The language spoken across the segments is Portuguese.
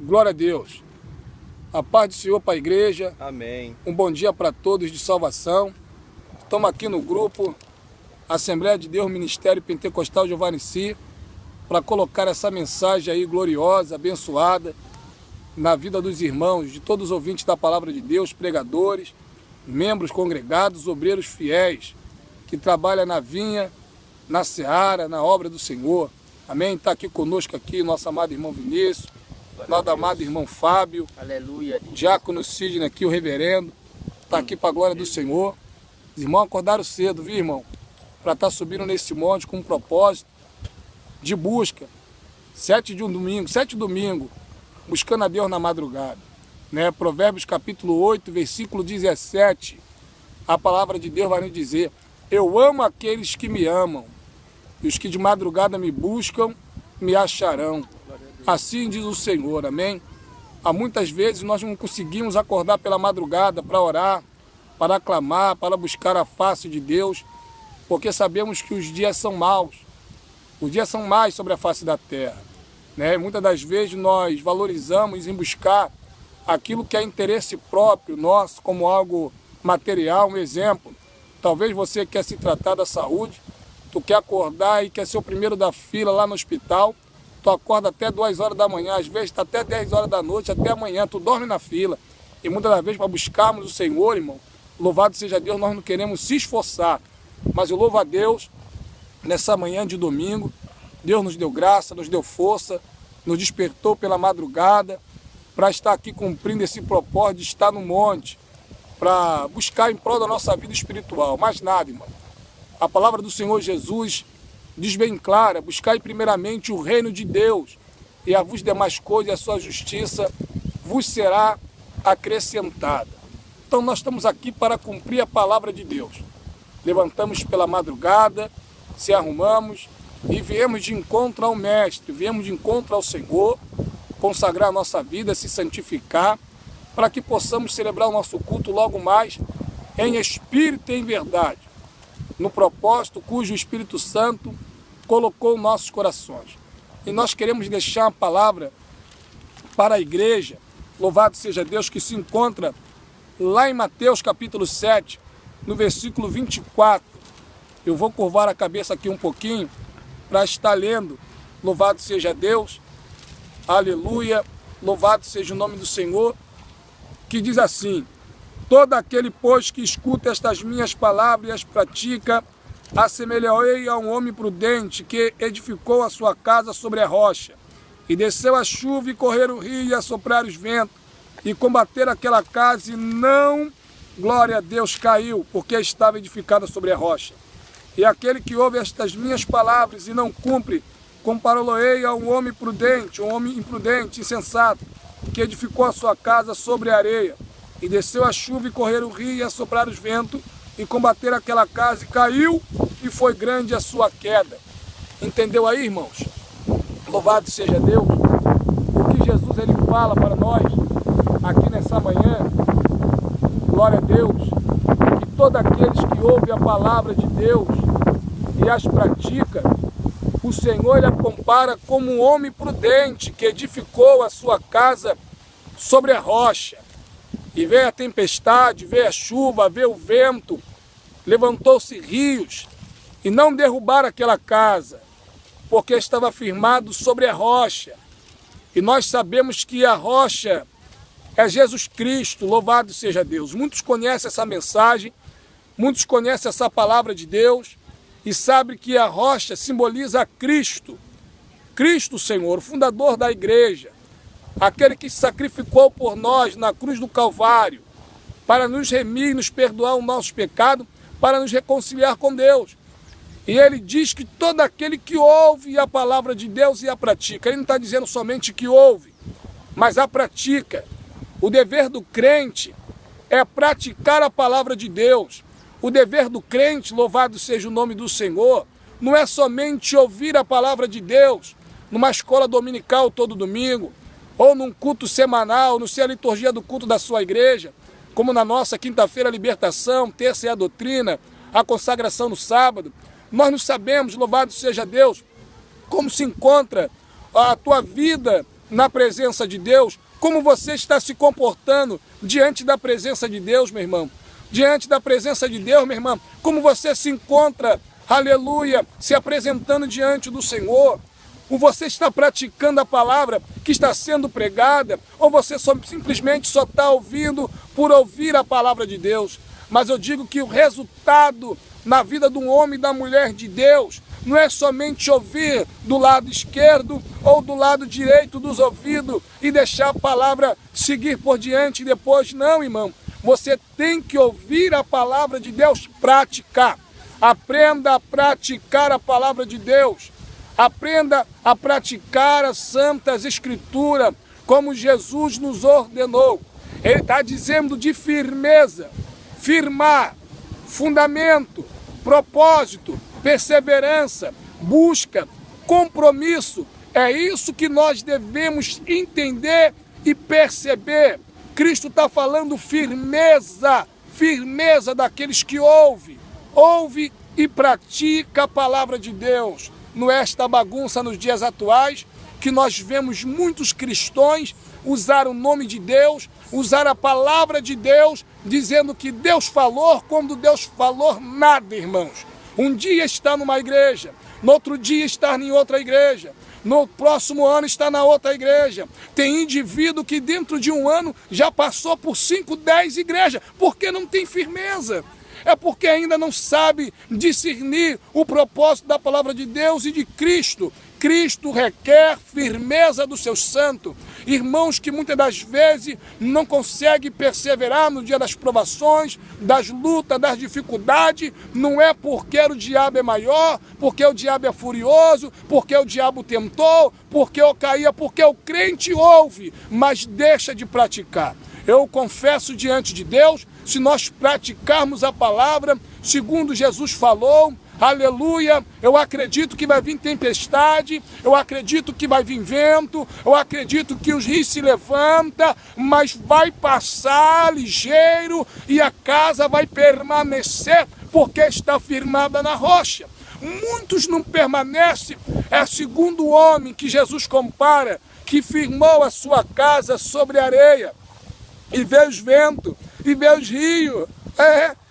Glória a Deus. A paz do Senhor para a igreja. Amém. Um bom dia para todos de salvação. Estamos aqui no grupo Assembleia de Deus Ministério Pentecostal Jeová Nissi para colocar essa mensagem aí gloriosa, abençoada na vida dos irmãos, de todos os ouvintes da Palavra de Deus, pregadores, membros congregados, obreiros fiéis que trabalham na vinha, na seara, na obra do Senhor. Amém? Está aqui conosco aqui nosso amado irmão Vinícius, nosso amado irmão Fábio, aleluia, diácono Sidney aqui, o reverendo, está aqui para a glória do Senhor. Os irmãos acordaram cedo, viu, irmão? Para estar subindo nesse monte com um propósito de busca. 7 domingos, buscando a Deus na madrugada. Né? Provérbios capítulo 8, versículo 17, a palavra de Deus vai nos dizer: eu amo aqueles que me amam, e os que de madrugada me buscam, me acharão. Assim diz o Senhor, amém? Há muitas vezes nós não conseguimos acordar pela madrugada para orar, para aclamar, para buscar a face de Deus, porque sabemos que os dias são maus. Os dias são mais sobre a face da terra. Né? Muitas das vezes nós valorizamos em buscar aquilo que é interesse próprio nosso, como algo material, um exemplo. Talvez você quer se tratar da saúde, tu quer acordar e quer ser o primeiro da fila lá no hospital, tu acorda até 2 horas da manhã, às vezes está até 10 horas da noite, até amanhã, tu dorme na fila. E muitas das vezes para buscarmos o Senhor, irmão, louvado seja Deus, nós não queremos se esforçar. Mas eu louvo a Deus, nessa manhã de domingo, Deus nos deu graça, nos deu força, nos despertou pela madrugada, para estar aqui cumprindo esse propósito de estar no monte, para buscar em prol da nossa vida espiritual. Mais nada, irmão. A palavra do Senhor Jesus diz bem clara: buscai primeiramente o reino de Deus, e a vos demais coisas, a sua justiça, vos será acrescentada. Então nós estamos aqui para cumprir a palavra de Deus. Levantamos pela madrugada, se arrumamos e viemos de encontro ao Mestre, viemos de encontro ao Senhor, consagrar a nossa vida, se santificar, para que possamos celebrar o nosso culto logo mais em espírito e em verdade, no propósito cujo Espírito Santo colocou em nossos corações. E nós queremos deixar uma palavra para a igreja, louvado seja Deus, que se encontra lá em Mateus capítulo 7, no versículo 24. Eu vou curvar a cabeça aqui um pouquinho para estar lendo. Louvado seja Deus, aleluia, louvado seja o nome do Senhor, que diz assim: todo aquele, pois, que escuta estas minhas palavras e as pratica, assemelharei a um homem prudente que edificou a sua casa sobre a rocha, e desceu a chuva e correr o rio e assoprar os ventos, e combater aquela casa, e não, glória a Deus, caiu, porque estava edificada sobre a rocha. E aquele que ouve estas minhas palavras e não cumpre, compará-lo-ei a um homem prudente, um homem imprudente, insensato, que edificou a sua casa sobre a areia, e desceu a chuva e correr o rio e assoprar os ventos, e combater aquela casa, e caiu, e foi grande a sua queda. Entendeu aí, irmãos? Louvado seja Deus. O que Jesus ele fala para nós aqui nessa manhã, glória a Deus, que todos aqueles que ouvem a palavra de Deus e as praticam, o Senhor ele a compara como um homem prudente que edificou a sua casa sobre a rocha. E veio a tempestade, veio a chuva, veio o vento, levantou-se rios, e não derrubaram aquela casa, porque estava firmado sobre a rocha. E nós sabemos que a rocha é Jesus Cristo, louvado seja Deus. Muitos conhecem essa mensagem, muitos conhecem essa palavra de Deus, e sabem que a rocha simboliza Cristo. Cristo, Senhor, o fundador da igreja, aquele que se sacrificou por nós na cruz do Calvário, para nos remir, nos perdoar o nosso pecado, para nos reconciliar com Deus. E ele diz que todo aquele que ouve a palavra de Deus e a pratica, ele não está dizendo somente que ouve, mas a pratica. O dever do crente é praticar a palavra de Deus. O dever do crente, louvado seja o nome do Senhor, não é somente ouvir a palavra de Deus numa escola dominical todo domingo, ou num culto semanal, não sei a liturgia do culto da sua igreja, como na nossa quinta-feira a libertação, terça é a doutrina, a consagração no sábado. Nós não sabemos, louvado seja Deus, como se encontra a tua vida na presença de Deus? Como você está se comportando diante da presença de Deus, meu irmão? Diante da presença de Deus, meu irmão, como você se encontra, aleluia, se apresentando diante do Senhor? Ou você está praticando a palavra que está sendo pregada, ou você simplesmente só está ouvindo por ouvir a palavra de Deus? Mas eu digo que o resultado na vida de um homem e da mulher de Deus não é somente ouvir do lado esquerdo ou do lado direito dos ouvidos e deixar a palavra seguir por diante e depois. Não, irmão. Você tem que ouvir a palavra de Deus, praticar. Aprenda a praticar a palavra de Deus. Aprenda a praticar as Santas Escrituras, como Jesus nos ordenou. Ele está dizendo de firmeza, firmar, fundamento, propósito, perseverança, busca, compromisso. É isso que nós devemos entender e perceber. Cristo está falando firmeza, firmeza daqueles que ouve e pratica a palavra de Deus. Não é esta bagunça nos dias atuais que nós vemos muitos cristãos usar o nome de Deus, usar a palavra de Deus, dizendo que Deus falou quando Deus falou nada, irmãos. Um dia está numa igreja, no outro dia está em outra igreja, no próximo ano está na outra igreja. Tem indivíduo que dentro de um ano já passou por 5, 10 igrejas, porque não tem firmeza. É porque ainda não sabe discernir o propósito da palavra de Deus e de Cristo. Cristo requer firmeza dos seus santos. Irmãos que muitas das vezes não conseguem perseverar no dia das provações, das lutas, das dificuldades. Não é porque o diabo é maior, porque o diabo é furioso, porque o diabo tentou, porque eu caía, porque o crente ouve, mas deixa de praticar. Eu confesso diante de Deus, se nós praticarmos a palavra, segundo Jesus falou, aleluia, eu acredito que vai vir tempestade, eu acredito que vai vir vento, eu acredito que os rios se levantam, mas vai passar ligeiro e a casa vai permanecer, porque está firmada na rocha. Muitos não permanecem, é segundo o homem que Jesus compara, que firmou a sua casa sobre a areia, e veio os ventos, e veio os rios,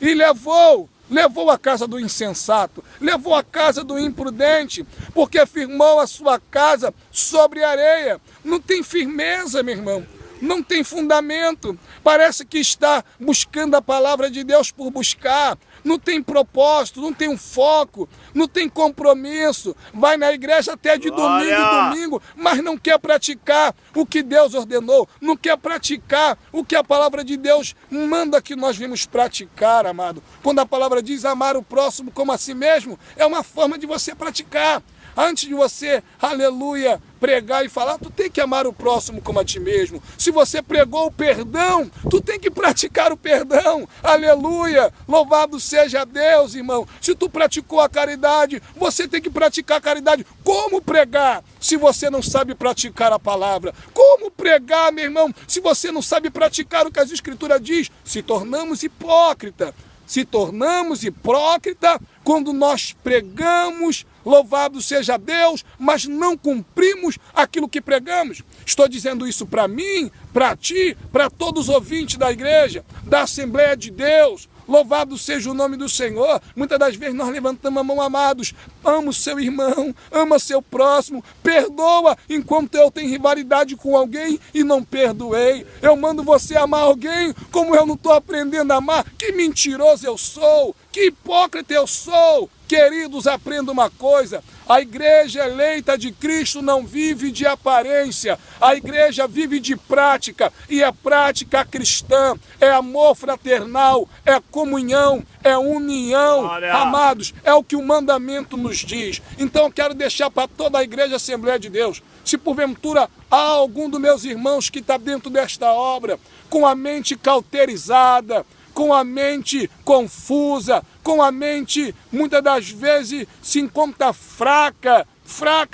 e levou a casa do insensato, levou a casa do imprudente, porque firmou a sua casa sobre areia. Não tem firmeza, meu irmão, não tem fundamento, parece que está buscando a palavra de Deus por buscar, não tem propósito, não tem um foco, não tem compromisso, vai na igreja até de domingo em domingo, mas não quer praticar o que Deus ordenou, não quer praticar o que a palavra de Deus manda que nós vimos praticar, amado. Quando a palavra diz amar o próximo como a si mesmo, é uma forma de você praticar. Antes de você, aleluia, pregar e falar, tu tem que amar o próximo como a ti mesmo. Se você pregou o perdão, tu tem que praticar o perdão. Aleluia, louvado seja Deus, irmão. Se tu praticou a caridade, você tem que praticar a caridade. Como pregar se você não sabe praticar a palavra? Como pregar, meu irmão, se você não sabe praticar o que as Escrituras diz? Se tornamos hipócritas. Se tornamos hipócritas quando nós pregamos, louvado seja Deus, mas não cumprimos aquilo que pregamos. Estou dizendo isso para mim, para ti, para todos os ouvintes da igreja, da Assembleia de Deus. Louvado seja o nome do Senhor. Muitas das vezes nós levantamos a mão, amados. Ama o seu irmão, ama seu próximo, perdoa enquanto eu tenho rivalidade com alguém e não perdoei. Eu mando você amar alguém como eu não estou aprendendo a amar. Que mentiroso eu sou, que hipócrita eu sou. Queridos, aprenda uma coisa, a igreja eleita de Cristo não vive de aparência, a igreja vive de prática, e é prática cristã, é amor fraternal, é comunhão, é união, amados, é o que o mandamento nos diz. Então eu quero deixar para toda a igreja Assembleia de Deus, se porventura há algum dos meus irmãos que está dentro desta obra, com a mente cauterizada, com a mente confusa, com a mente, muitas das vezes, se encontra fraca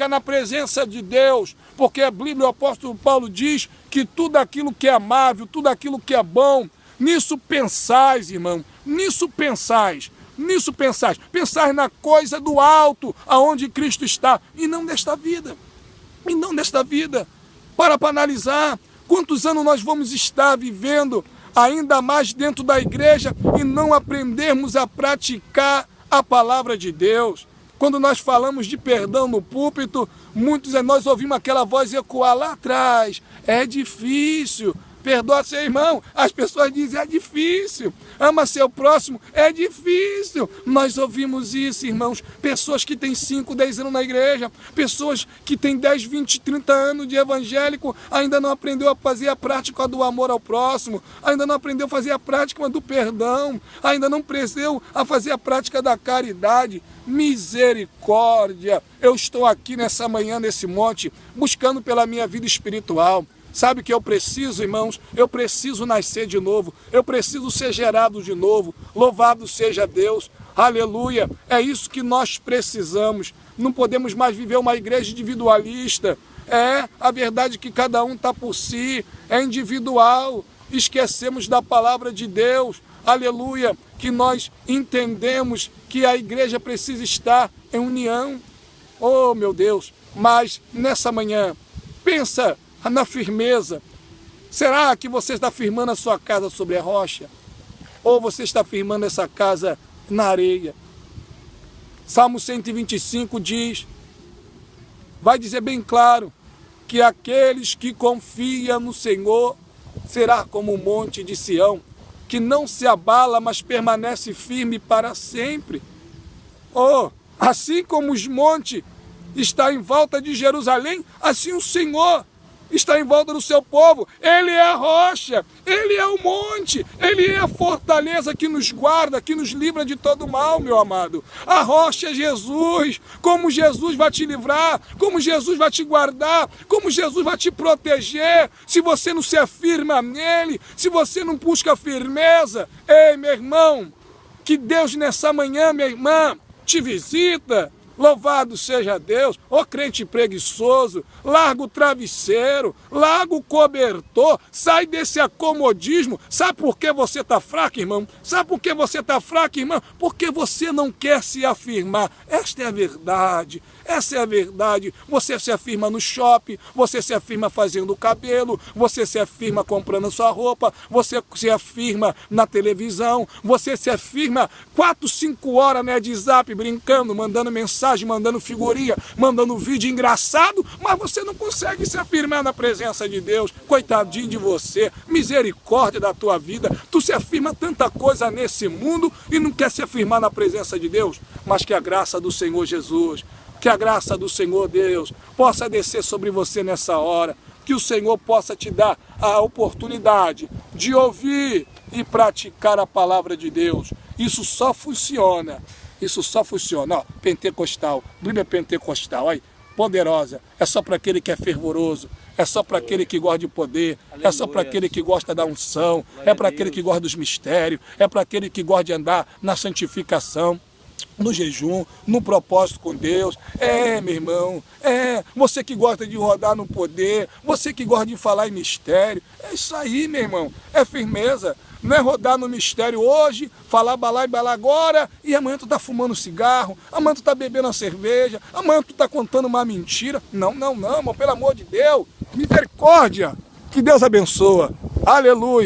na presença de Deus, porque a Bíblia, o apóstolo Paulo diz que tudo aquilo que é amável, tudo aquilo que é bom, nisso pensais, irmão, nisso pensais, pensais na coisa do alto, aonde Cristo está, e não desta vida. e não desta vida. Para analisar quantos anos nós vamos estar vivendo ainda mais dentro da igreja e não aprendermos a praticar a palavra de Deus. Quando nós falamos de perdão no púlpito, muitos de nós ouvimos aquela voz ecoar lá atrás. É difícil. Perdoa seu irmão. As pessoas dizem, é difícil. Ama seu próximo, é difícil. Nós ouvimos isso, irmãos. Pessoas que têm 5, 10 anos na igreja, pessoas que têm 10, 20, 30 anos de evangélico, ainda não aprendeu a fazer a prática do amor ao próximo, ainda não aprendeu a fazer a prática do perdão, ainda não aprendeu a fazer a prática da caridade. Misericórdia. Eu estou aqui nessa manhã, nesse monte, buscando pela minha vida espiritual. Sabe o que eu preciso, irmãos? Eu preciso nascer de novo. Eu preciso ser gerado de novo. Louvado seja Deus. Aleluia. É isso que nós precisamos. Não podemos mais viver uma igreja individualista. É a verdade que cada um está por si. É individual. Esquecemos da palavra de Deus. Aleluia. Que nós entendemos que a igreja precisa estar em união. Oh, meu Deus. Mas nessa manhã, pensa na firmeza. Será que você está firmando a sua casa sobre a rocha? Ou você está firmando essa casa na areia? Salmo 125 diz, vai dizer bem claro, que aqueles que confiam no Senhor será como o monte de Sião, que não se abala, mas permanece firme para sempre. Oh, assim como os montes estão em volta de Jerusalém, assim o Senhor está em volta do seu povo. Ele é a rocha, Ele é o monte, Ele é a fortaleza que nos guarda, que nos livra de todo mal, meu amado. A rocha é Jesus. Como Jesus vai te livrar, como Jesus vai te guardar, como Jesus vai te proteger, se você não se afirma nele, se você não busca firmeza. Ei, meu irmão, que Deus nessa manhã, minha irmã, te visita. Louvado seja Deus. Ô crente preguiçoso, larga o travesseiro, larga o cobertor, sai desse acomodismo. Sabe por que você está fraco, irmão? Sabe por que você está fraco, irmão? Porque você não quer se afirmar. Esta é a verdade. Essa é a verdade. Você se afirma no shopping, você se afirma fazendo o cabelo, você se afirma comprando a sua roupa, você se afirma na televisão, você se afirma 4, 5 horas no WhatsApp brincando, mandando mensagem, mandando figurinha, mandando vídeo engraçado, mas você não consegue se afirmar na presença de Deus. Coitadinho de você, misericórdia da tua vida. Tu se afirma tanta coisa nesse mundo e não quer se afirmar na presença de Deus, mas que a graça do Senhor Jesus, que a graça do Senhor Deus possa descer sobre você nessa hora, que o Senhor possa te dar a oportunidade de ouvir e praticar a palavra de Deus. Isso só funciona, ó, pentecostal, Bíblia pentecostal, aí, poderosa, é só para aquele que é fervoroso, é só para aquele que gosta de poder, é só para aquele que gosta da unção, é para aquele que gosta dos mistérios, é para aquele que gosta de andar na santificação, no jejum, no propósito com Deus. É, meu irmão, você que gosta de rodar no poder, você que gosta de falar em mistério, é isso aí, meu irmão, é firmeza. Não é rodar no mistério hoje, falar balá e balá agora, e amanhã tu tá fumando cigarro, amanhã tu tá bebendo uma cerveja, amanhã tu tá contando uma mentira. Não, irmão, pelo amor de Deus, misericórdia, que Deus abençoa, aleluia.